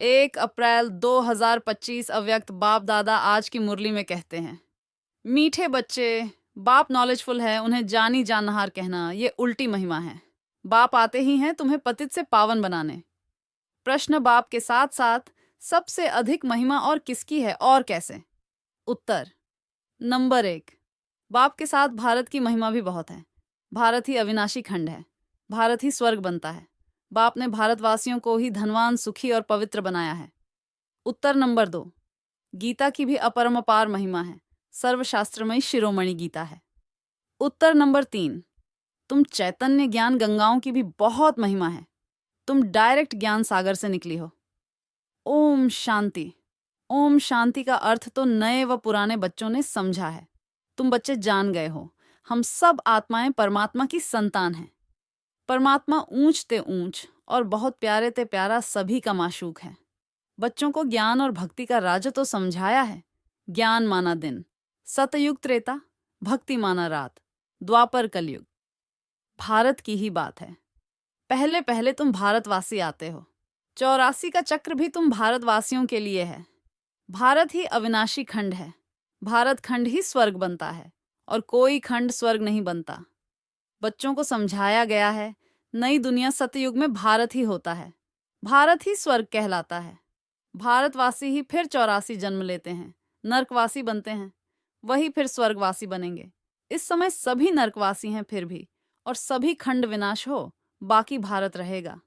1 अप्रैल 2025 अव्यक्त बाप दादा आज की मुरली में कहते हैं, मीठे बच्चे, बाप नॉलेजफुल है, उन्हें जानी जानहार कहना ये उल्टी महिमा है। बाप आते ही हैं तुम्हें पतित से पावन बनाने। प्रश्न बाप के साथ साथ सबसे अधिक महिमा और किसकी है और कैसे? उत्तर नंबर 1, बाप के साथ भारत की महिमा भी बहुत है। भारत ही अविनाशी खंड है, भारत ही स्वर्ग बनता है। बाप ने भारतवासियों को ही धनवान, सुखी और पवित्र बनाया है। उत्तर नंबर 2, गीता की भी अपरमपार महिमा है, सर्वशास्त्रमयी शिरोमणि गीता है। उत्तर नंबर 3, तुम चैतन्य ज्ञान गंगाओं की भी बहुत महिमा है, तुम डायरेक्ट ज्ञान सागर से निकली हो। ओम शांति। ओम शांति का अर्थ तो नए व पुराने बच्चों ने समझा है। तुम बच्चे जान गए हो, हम सब आत्माएं परमात्मा की संतान हैं। परमात्मा ऊंच ते ऊंच और बहुत प्यारे ते प्यारा सभी का माशूक है। बच्चों को ज्ञान और भक्ति का राज तो समझाया है। ज्ञान माना दिन, सतयुग त्रेता, भक्ति माना रात, द्वापर कलयुग। भारत की ही बात है। पहले पहले तुम भारतवासी आते हो। 84 का चक्र भी तुम भारतवासियों के लिए है। भारत ही अविनाशी खंड है, भारत खंड ही स्वर्ग बनता है और कोई खंड स्वर्ग नहीं बनता। बच्चों को समझाया गया है, नई दुनिया सतयुग में भारत ही होता है, भारत ही स्वर्ग कहलाता है। भारतवासी ही फिर 84 जन्म लेते हैं, नर्कवासी बनते हैं, वही फिर स्वर्गवासी बनेंगे। इस समय सभी नर्कवासी हैं फिर भी, और सभी खंड विनाश हो, बाकी भारत रहेगा।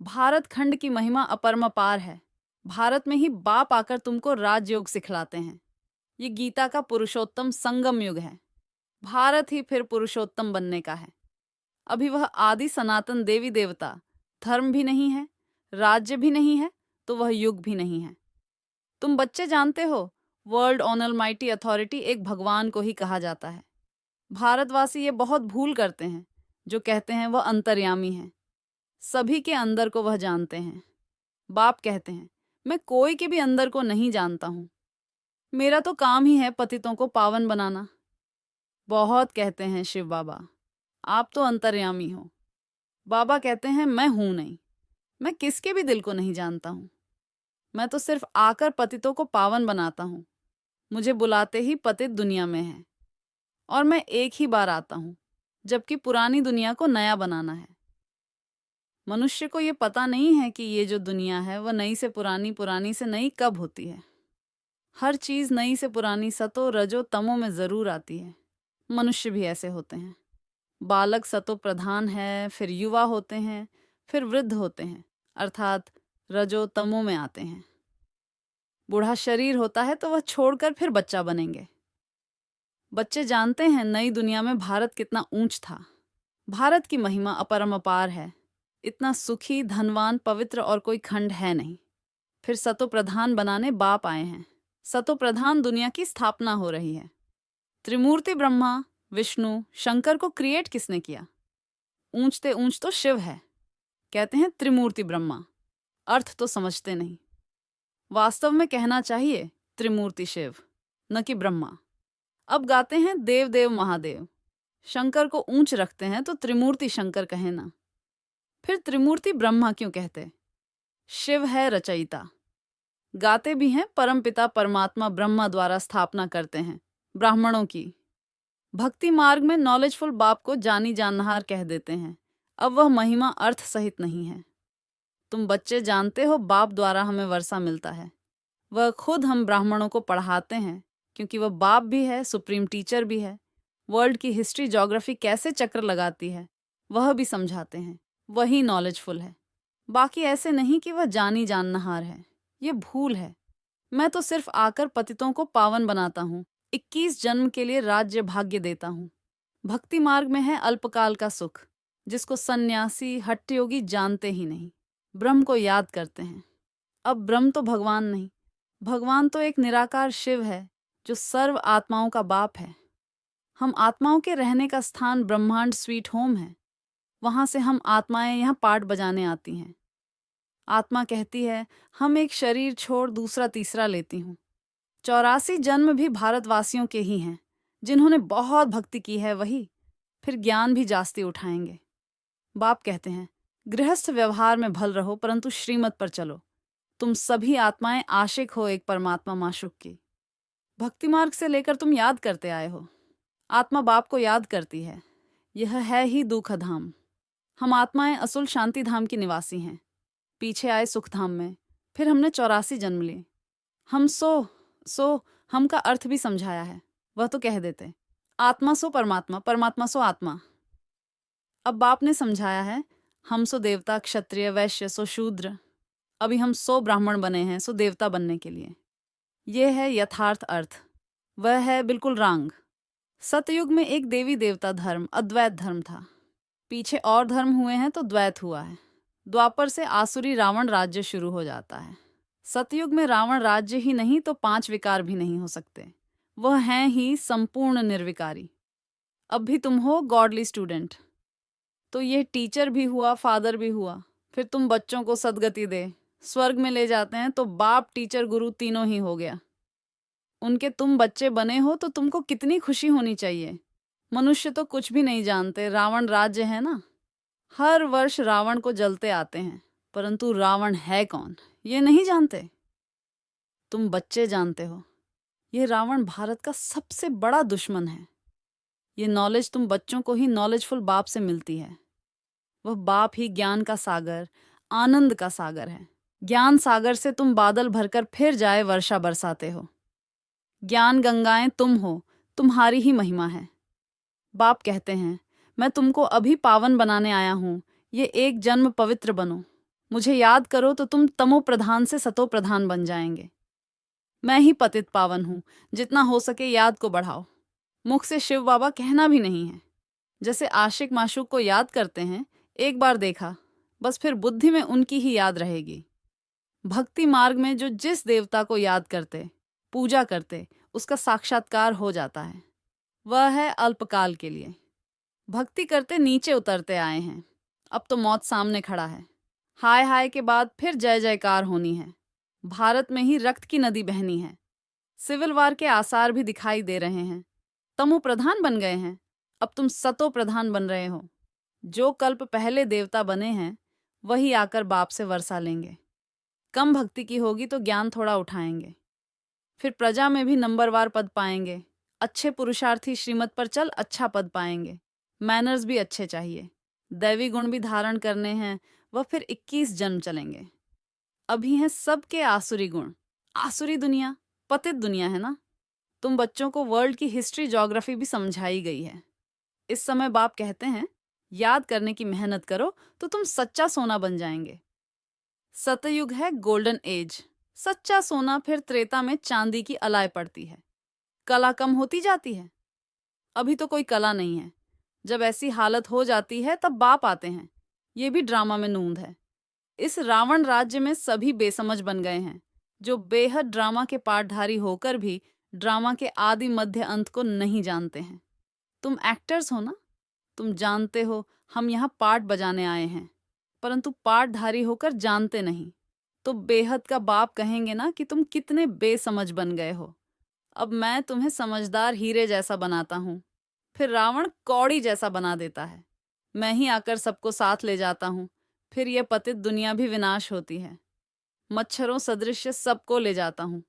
भारत खंड की महिमा अपरमपार है। भारत में ही बाप आकर तुमको राजयोग सिखलाते हैं। ये गीता का पुरुषोत्तम संगम युग है। भारत ही फिर पुरुषोत्तम बनने का है। अभी वह आदि सनातन देवी देवता, धर्म भी नहीं है, राज्य भी नहीं है, तो वह युग भी नहीं है। तुम बच्चे जानते हो, वर्ल्ड ऑलमाइटी अथॉरिटी एक भगवान को ही कहा जाता है। भारतवासी ये बहुत भूल करते हैं, जो कहते हैं वह अंतर्यामी है। सभी के अंदर को वह जानते हैं। बाप कहते हैं, मैं कोई के भी अंदर को नहीं जानता हूं, मेरा तो काम ही है पतितों को पावन बनाना। बहुत कहते हैं शिव बाबा, आप तो अंतर्यामी हो। बाबा कहते हैं, मैं हूं नहीं, मैं किसके भी दिल को नहीं जानता हूं। मैं तो सिर्फ आकर पतितों को पावन बनाता हूं। मुझे बुलाते ही पतित दुनिया में है, और मैं एक ही बार आता हूं, जबकि पुरानी दुनिया को नया बनाना है। मनुष्य को ये पता नहीं है कि ये जो दुनिया है वह नई से पुरानी, पुरानी से नई कब होती है। हर चीज नई से पुरानी सतो रजो तमो में जरूर आती है। मनुष्य भी ऐसे होते हैं। बालक सतो प्रधान है, फिर युवा होते हैं, फिर वृद्ध होते हैं, अर्थात रजो तमो में आते हैं। बूढ़ा शरीर होता है तो वह छोड़कर फिर बच्चा बनेंगे। बच्चे जानते हैं नई दुनिया में भारत कितना ऊंच था। भारत की महिमा अपरमपार है। इतना सुखी, धनवान, पवित्र और कोई खंड है नहीं। फिर सतो प्रधान बनाने बाप आए हैं। सतो प्रधान दुनिया की स्थापना हो रही है। त्रिमूर्ति ब्रह्मा, विष्णु, शंकर को क्रिएट किसने किया? ऊंचते ऊंच तो शिव है। कहते हैं त्रिमूर्ति ब्रह्मा, अर्थ तो समझते नहीं। वास्तव में कहना चाहिए त्रिमूर्ति शिव, न कि ब्रह्मा। अब गाते हैं देव देव महादेव। शंकर को ऊंच रखते हैं तो त्रिमूर्ति शंकर कहें ना। फिर त्रिमूर्ति ब्रह्मा क्यों कहते? शिव है रचयिता। गाते भी हैं परमपिता परमात्मा ब्रह्मा द्वारा स्थापना करते हैं ब्राह्मणों की। भक्ति मार्ग में नॉलेजफुल बाप को जानी जानहार कह देते हैं। अब वह महिमा अर्थ सहित नहीं है। तुम बच्चे जानते हो बाप द्वारा हमें वर्षा मिलता है। वह खुद हम ब्राह्मणों को पढ़ाते हैं, क्योंकि वह बाप भी है, सुप्रीम टीचर भी है। वर्ल्ड की हिस्ट्री, ज्योग्राफी कैसे चक्र लगाती है वह भी समझाते हैं। वही नॉलेजफुल है। बाकी ऐसे नहीं कि वह जानी जानहार है। ये भूल है। मैं तो सिर्फ आकर पतितों को पावन बनाता हूँ, 21 जन्म के लिए राज्य भाग्य देता हूँ। भक्ति मार्ग में है अल्पकाल का सुख, जिसको सन्यासी, हठयोगी जानते ही नहीं। ब्रह्म को याद करते हैं। अब ब्रह्म तो भगवान नहीं, भगवान तो एक निराकार शिव है, जो सर्व आत्माओं का बाप है। हम आत्माओं के रहने का स्थान ब्रह्मांड स्वीट होम है। वहां से हम आत्माएं यहाँ पाठ बजाने आती हैं। आत्मा कहती है, हम एक शरीर छोड़ दूसरा तीसरा लेती हूँ। 84 जन्म भी भारतवासियों के ही हैं, जिन्होंने बहुत भक्ति की है। वही फिर ज्ञान भी जास्ती उठाएंगे। बाप कहते हैं, गृहस्थ व्यवहार में भल रहो, परंतु श्रीमत पर चलो। तुम सभी आत्माएं आशिक हो एक परमात्मा माशूक की। भक्ति मार्ग से लेकर तुम याद करते आए हो। आत्मा बाप को याद करती है। यह है ही दुख धाम। हम आत्माएं असुल शांति धाम की निवासी हैं। पीछे आए सुख धाम में, फिर हमने 84 जन्म लिए। हम सो हम का अर्थ भी समझाया है। वह तो कह देते आत्मा सो परमात्मा, परमात्मा सो आत्मा। अब बाप ने समझाया है हम सो देवता, क्षत्रिय, वैश्य सो शूद्र। अभी हम 100 ब्राह्मण बने हैं सो देवता बनने के लिए। यह है यथार्थ अर्थ। वह है बिल्कुल रांग। सतयुग में एक देवी देवता धर्म, अद्वैत धर्म था। पीछे और धर्म हुए हैं तो द्वैत हुआ है। द्वापर से आसुरी रावण राज्य शुरू हो जाता है। सतयुग में रावण राज्य ही नहीं तो 5 विकार भी नहीं हो सकते। वह हैं ही संपूर्ण निर्विकारी। अब भी तुम हो गॉडली स्टूडेंट, तो यह टीचर भी हुआ, फादर भी हुआ। फिर तुम बच्चों को सदगति दे, स्वर्ग में ले जाते हैं तो बाप, टीचर, गुरु तीनों ही हो गया। उनके तुम बच्चे बने हो तो तुमको कितनी खुशी होनी चाहिए। मनुष्य तो कुछ भी नहीं जानते। रावण राज्य है ना। हर वर्ष रावण को जलते आते हैं, परंतु रावण है कौन ये नहीं जानते। तुम बच्चे जानते हो। ये रावण भारत का सबसे बड़ा दुश्मन है। ये नॉलेज तुम बच्चों को ही नॉलेजफुल बाप से मिलती है। वह बाप ही ज्ञान का सागर, आनंद का सागर है। ज्ञान सागर से तुम बादल भरकर फिर जाए वर्षा बरसाते हो। ज्ञान गंगाएं तुम हो, तुम्हारी ही महिमा है। बाप कहते हैं मैं तुमको अभी पावन बनाने आया हूं। ये एक जन्म पवित्र बनो। मुझे याद करो तो तुम तमो प्रधान से सतो प्रधान बन जाएंगे। मैं ही पतित पावन हूं। जितना हो सके याद को बढ़ाओ। मुख से शिव बाबा कहना भी नहीं है। जैसे आशिक माशूक को याद करते हैं, एक बार देखा बस, फिर बुद्धि में उनकी ही याद रहेगी। भक्ति मार्ग में जो जिस देवता को याद करते, पूजा करते, उसका साक्षात्कार हो जाता है। वह है अल्पकाल के लिए। भक्ति करते नीचे उतरते आए हैं। अब तो मौत सामने खड़ा है। हाय हाय के बाद फिर जय जयकार होनी है। भारत में ही रक्त की नदी बहनी है। सिविल वार के आसार भी दिखाई दे रहे हैं। तमो प्रधान बन गए हैं, अब तुम सतो प्रधान बन रहे हो। जो कल्प पहले देवता बने हैं वही आकर बाप से वर्षा लेंगे। कम भक्ति की होगी तो ज्ञान थोड़ा उठाएंगे। फिर प्रजा में भी नंबरवार पद पाएंगे। अच्छे पुरुषार्थी श्रीमत पर चल अच्छा पद पाएंगे। मैनर्स भी अच्छे चाहिए। दैवी गुण भी धारण करने हैं। वह फिर 21 जन्म चलेंगे। अभी हैं सबके आसुरी गुण। आसुरी दुनिया पतित दुनिया है ना। तुम बच्चों को वर्ल्ड की हिस्ट्री, ज्योग्राफी भी समझाई गई है। इस समय बाप कहते हैं याद करने की मेहनत करो तो तुम सच्चा सोना बन जाएंगे। सतयुग है गोल्डन एज। सच्चा सोना फिर त्रेता में चांदी की अलाय पड़ती है। कला कम होती जाती है। अभी तो कोई कला नहीं है। जब ऐसी हालत हो जाती है तब बाप आते हैं। ये भी ड्रामा में नूंद है। इस रावण राज्य में सभी बेसमझ बन गए हैं, जो बेहद ड्रामा के पाठधारी होकर भी ड्रामा के आदि मध्य अंत को नहीं जानते हैं। तुम एक्टर्स हो ना। तुम जानते हो हम यहाँ पाठ बजाने आए हैं, परंतु पाठधारी होकर जानते नहीं। तो बेहद का बाप कहेंगे ना कि तुम कितने बेसमझ बन गए हो। अब मैं तुम्हें समझदार हीरे जैसा बनाता हूँ, फिर रावण कौड़ी जैसा बना देता है। मैं ही आकर सबको साथ ले जाता हूँ, फिर यह पतित दुनिया भी विनाश होती है। मच्छरों सदृश सबको ले जाता हूँ।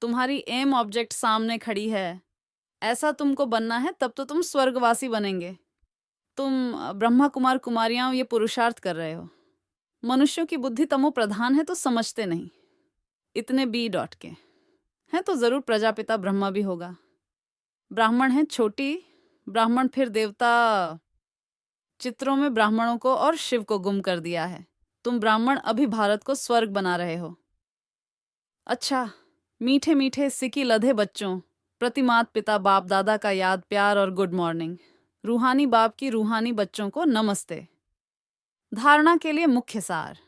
तुम्हारी एम ऑब्जेक्ट सामने खड़ी है। ऐसा तुमको बनना है तब तो तुम स्वर्गवासी बनेंगे। तुम ब्रह्मा कुमार कुमारियां ये पुरुषार्थ कर रहे हो। मनुष्यों की बुद्धि तमो प्रधान है तो समझते नहीं। इतने बी डॉट के हैं तो जरूर प्रजापिता ब्रह्मा भी होगा। ब्राह्मण है छोटी ब्राह्मण, फिर देवता। चित्रों में ब्राह्मणों को और शिव को गुम कर दिया है। तुम ब्राह्मण अभी भारत को स्वर्ग बना रहे हो। अच्छा, मीठे मीठे सिकी लधे बच्चों, प्रति मात पिता बाप दादा का याद, प्यार और गुड मॉर्निंग। रूहानी बाप की रूहानी बच्चों को नमस्ते। धारणा के लिए मुख्य सार।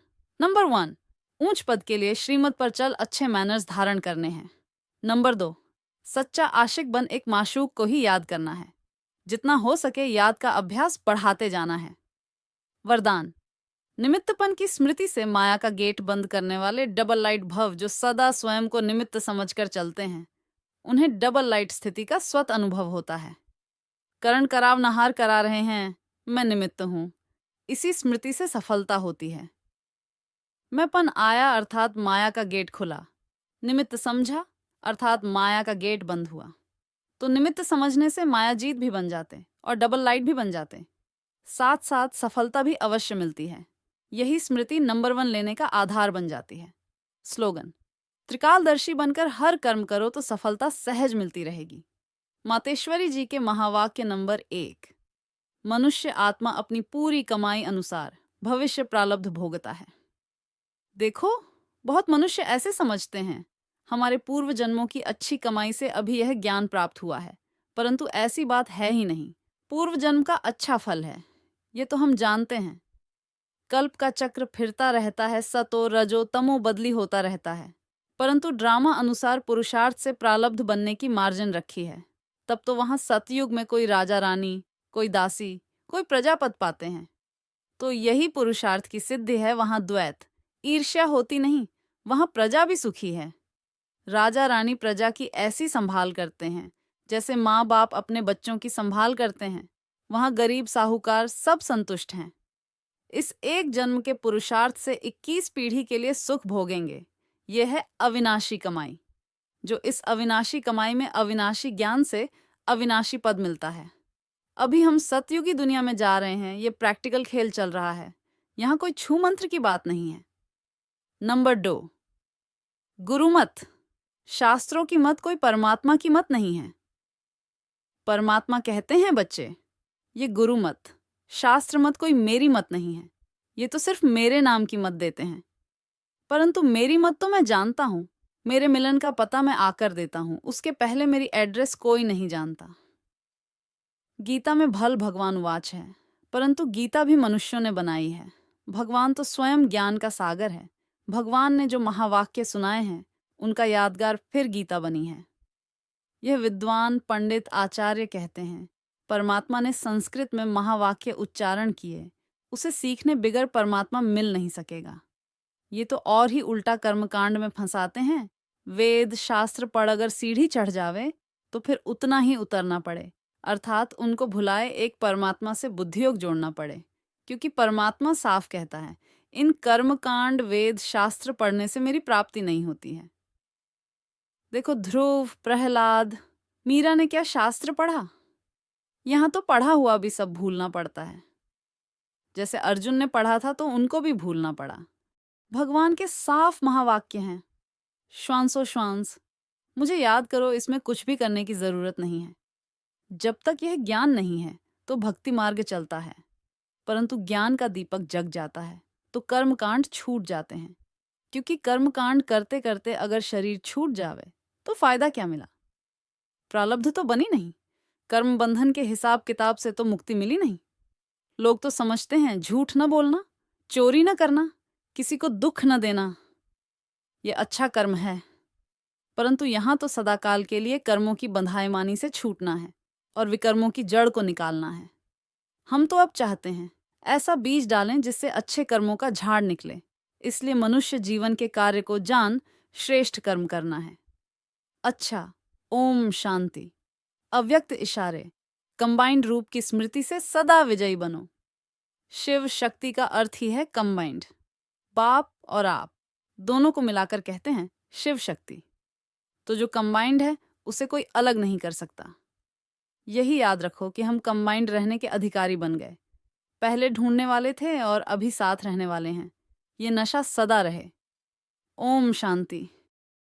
नंबर 1, ऊंच पद के लिए श्रीमत पर चल अच्छे मैनर्स धारण करने हैं। नंबर 2, सच्चा आशिक बन एक माशूक को ही याद करना है। जितना हो सके याद का अभ्यास बढ़ाते जाना है। वरदान। निमित्तपन की स्मृति से माया का गेट बंद करने वाले डबल लाइट भव जो सदा स्वयं को निमित्त समझकर चलते हैं, उन्हें डबल लाइट स्थिति का स्वत अनुभव होता है। करण कराव नहार करा रहे हैं, मैं निमित्त हूं। इसी स्मृति से सफलता होती है। मैंपन आया अर्थात माया का गेट खुला, निमित्त समझा अर्थात माया का गेट बंद हुआ। तो निमित्त समझने से मायाजीत भी बन जाते और डबल लाइट भी बन जाते। साथ साथ सफलता भी अवश्य मिलती है। यही स्मृति नंबर 1 लेने का आधार बन जाती है। स्लोगन: त्रिकालदर्शी बनकर हर कर्म करो तो सफलता सहज मिलती रहेगी। मातेश्वरी जी के महावाक्य नंबर 1: मनुष्य आत्मा अपनी पूरी कमाई अनुसार भविष्य प्रारब्ध भोगता है। देखो, बहुत मनुष्य ऐसे समझते हैं हमारे पूर्व जन्मों की अच्छी कमाई से अभी यह ज्ञान प्राप्त हुआ है, परंतु ऐसी बात है ही नहीं। पूर्व जन्म का अच्छा फल है, ये तो हम जानते हैं। कल्प का चक्र फिरता रहता है, सतो रजो तमो बदली होता रहता है, परंतु ड्रामा अनुसार पुरुषार्थ से प्रारब्ध बनने की मार्जिन रखी है। तब तो वहां सतयुग में कोई राजा रानी, कोई दासी, कोई प्रजापत पाते हैं। तो यही पुरुषार्थ की सिद्धि है। वहां द्वैत, ईर्ष्या होती नहीं, वहां प्रजा भी सुखी है। राजा रानी प्रजा की ऐसी संभाल करते हैं जैसे माँ बाप अपने बच्चों की संभाल करते हैं। वहां गरीब साहूकार सब संतुष्ट हैं। इस एक जन्म के पुरुषार्थ से 21 पीढ़ी के लिए सुख भोगेंगे। यह है अविनाशी कमाई। जो इस अविनाशी कमाई में अविनाशी ज्ञान से अविनाशी पद मिलता है। अभी हम सतयुगी दुनिया में जा रहे हैं। ये प्रैक्टिकल खेल चल रहा है, यहाँ कोई छू मंत्र की बात नहीं है। नंबर 2, गुरुमत। शास्त्रों की मत कोई परमात्मा की मत नहीं है। परमात्मा कहते हैं बच्चे, ये गुरु मत, शास्त्र मत कोई मेरी मत नहीं है। ये तो सिर्फ मेरे नाम की मत देते हैं, परंतु मेरी मत तो मैं जानता हूं। मेरे मिलन का पता मैं आकर देता हूं, उसके पहले मेरी एड्रेस कोई नहीं जानता। गीता में भल भगवान वाच है, परंतु गीता भी मनुष्यों ने बनाई है। भगवान तो स्वयं ज्ञान का सागर है। भगवान ने जो महावाक्य सुनाए हैं उनका यादगार फिर गीता बनी है। यह विद्वान पंडित आचार्य कहते हैं परमात्मा ने संस्कृत में महावाक्य उच्चारण किए, उसे सीखने बिगर परमात्मा मिल नहीं सकेगा। ये तो और ही उल्टा कर्मकांड में फंसाते हैं। वेद शास्त्र पढ़ अगर सीढ़ी चढ़ जावे तो फिर उतना ही उतरना पड़े, अर्थात उनको भुलाए एक परमात्मा से बुद्धियोग जोड़ना पड़े, क्योंकि परमात्मा साफ कहता है इन कर्मकांड वेद शास्त्र पढ़ने से मेरी प्राप्ति नहीं होती है। देखो, ध्रुव, प्रहलाद, मीरा ने क्या शास्त्र पढ़ा? यहाँ तो पढ़ा हुआ भी सब भूलना पड़ता है। जैसे अर्जुन ने पढ़ा था तो उनको भी भूलना पड़ा। भगवान के साफ महावाक्य हैं, श्वांसो श्वांस, मुझे याद करो, इसमें कुछ भी करने की जरूरत नहीं है। जब तक यह ज्ञान नहीं है तो भक्ति मार्ग चलता है, परंतु ज्ञान का दीपक जग जाता है तो कर्मकांड छूट जाते हैं। क्योंकि कर्मकांड करते करते अगर शरीर छूट जावे तो फायदा क्या मिला? प्रारब्ध तो बनी नहीं, कर्म बंधन के हिसाब किताब से तो मुक्ति मिली नहीं। लोग तो समझते हैं झूठ न बोलना, चोरी न करना, किसी को दुख न देना ये अच्छा कर्म है, परंतु यहाँ तो सदाकाल के लिए कर्मों की बंधाएमानी से छूटना है और विकर्मों की जड़ को निकालना है। हम तो अब चाहते हैं ऐसा बीज डालें जिससे अच्छे कर्मों का झाड़ निकले। इसलिए मनुष्य जीवन के कार्य को जान श्रेष्ठ कर्म करना है। अच्छा, ओम शांति। अव्यक्त इशारे, कंबाइंड रूप की स्मृति से सदा विजयी बनो। शिव शक्ति का अर्थ ही है कंबाइंड। बाप और आप दोनों को मिलाकर कहते हैं शिव शक्ति। तो जो कंबाइंड है उसे कोई अलग नहीं कर सकता। यही याद रखो कि हम कंबाइंड रहने के अधिकारी बन गए। पहले ढूंढने वाले थे और अभी साथ रहने वाले हैं। ये नशा सदा रहे। ओम शांति।